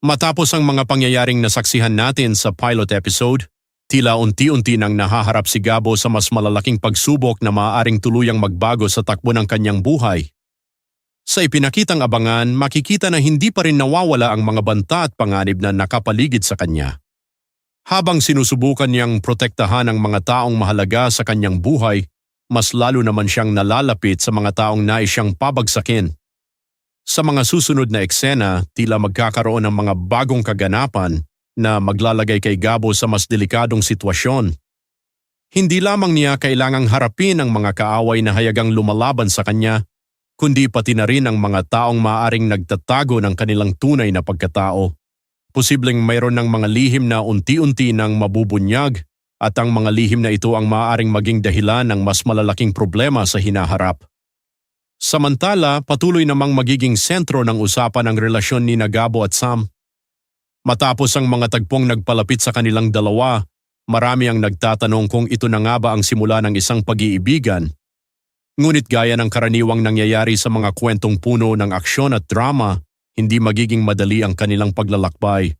Matapos ang mga pangyayaring nasaksihan natin sa pilot episode, tila unti-unti nang nahaharap si Gabo sa mas malalaking pagsubok na maaaring tuluyang magbago sa takbo ng kanyang buhay. Sa ipinakitang abangan, makikita na hindi pa rin nawawala ang mga banta at panganib na nakapaligid sa kanya. Habang sinusubukan niyang protektahan ang mga taong mahalaga sa kanyang buhay, mas lalo naman siyang nalalapit sa mga taong nais siyang pabagsakin. Sa mga susunod na eksena, tila magkakaroon ng mga bagong kaganapan na maglalagay kay Gabo sa mas delikadong sitwasyon. Hindi lamang niya kailangang harapin ang mga kaaway na hayagang lumalaban sa kanya, kundi pati na rin ang mga taong maaaring nagtatago ng kanilang tunay na pagkatao. Posibleng mayroon ng mga lihim na unti-unti nang mabubunyag at ang mga lihim na ito ang maaaring maging dahilan ng mas malalaking problema sa hinaharap. Samantala, patuloy namang magiging sentro ng usapan ang relasyon ni Gabo at Sam. Matapos ang mga tagpong nagpalapit sa kanilang dalawa, marami ang nagtatanong kung ito na nga ba ang simula ng isang pag-iibigan. Ngunit gaya ng karaniwang nangyayari sa mga kwentong puno ng aksyon at drama, hindi magiging madali ang kanilang paglalakbay.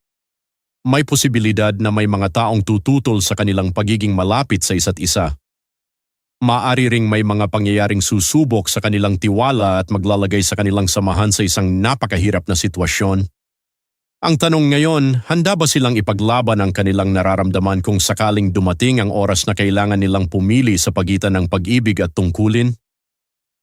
May posibilidad na may mga taong tututol sa kanilang pagiging malapit sa isa't isa. Maaari ring may mga pangyayaring susubok sa kanilang tiwala at maglalagay sa kanilang samahan sa isang napakahirap na sitwasyon. Ang tanong ngayon, handa ba silang ipaglaban ang kanilang nararamdaman kung sakaling dumating ang oras na kailangan nilang pumili sa pagitan ng pag-ibig at tungkulin?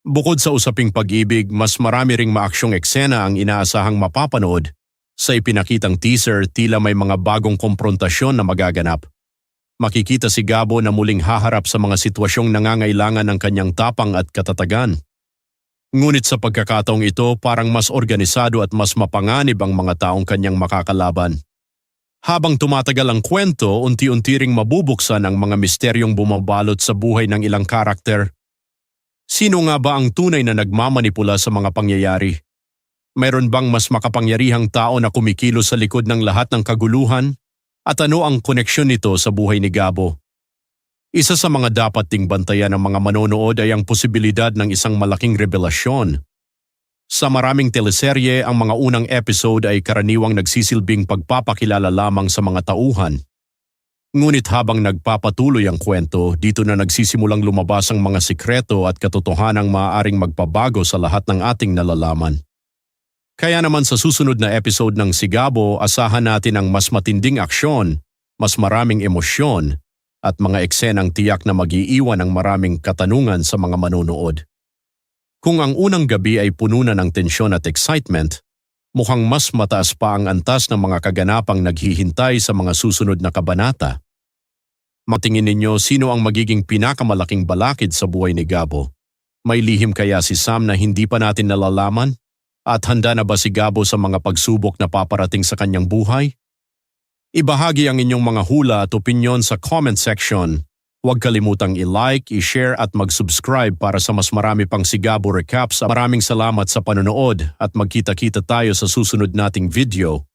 Bukod sa usaping pag-ibig, mas marami ring maaksyong eksena ang inaasahang mapapanood. Sa ipinakitang teaser, tila may mga bagong komprontasyon na magaganap. Makikita si Gabo na muling haharap sa mga sitwasyong nangangailangan ng kanyang tapang at katatagan. Ngunit sa pagkakataong ito, parang mas organisado at mas mapanganib ang mga taong kanyang makakalaban. Habang tumatagal ang kwento, unti-unti ring mabubuksan ang mga misteryong bumabalot sa buhay ng ilang karakter. Sino nga ba ang tunay na nagmamanipula sa mga pangyayari? Mayroon bang mas makapangyarihang tao na kumikilos sa likod ng lahat ng kaguluhan? At ano ang koneksyon nito sa buhay ni Gabo? Isa sa mga dapat ding bantayan ng mga manonood ay ang posibilidad ng isang malaking revelasyon. Sa maraming teleserye, ang mga unang episode ay karaniwang nagsisilbing pagpapakilala lamang sa mga tauhan. Ngunit habang nagpapatuloy ang kwento, dito na nagsisimulang lumabas ang mga sikreto at katotohanang maaaring magpabago sa lahat ng ating nalalaman. Kaya naman sa susunod na episode ng Si Gabo, asahan natin ang mas matinding aksyon, mas maraming emosyon, at mga eksenang tiyak na mag-iiwan ng maraming katanungan sa mga manonood. Kung ang unang gabi ay puno na ng tensyon at excitement, mukhang mas mataas pa ang antas ng mga kaganapang naghihintay sa mga susunod na kabanata. Matingin ninyo sino ang magiging pinakamalaking balakid sa buhay ni Gabo? May lihim kaya si Sam na hindi pa natin nalalaman? At handa na ba si Gabo sa mga pagsubok na paparating sa kanyang buhay? Ibahagi ang inyong mga hula at opinyon sa comment section. Huwag kalimutang i-like, i-share at mag-subscribe para sa mas marami pang Si Gabo recaps. Maraming salamat sa panonood at magkita-kita tayo sa susunod nating video.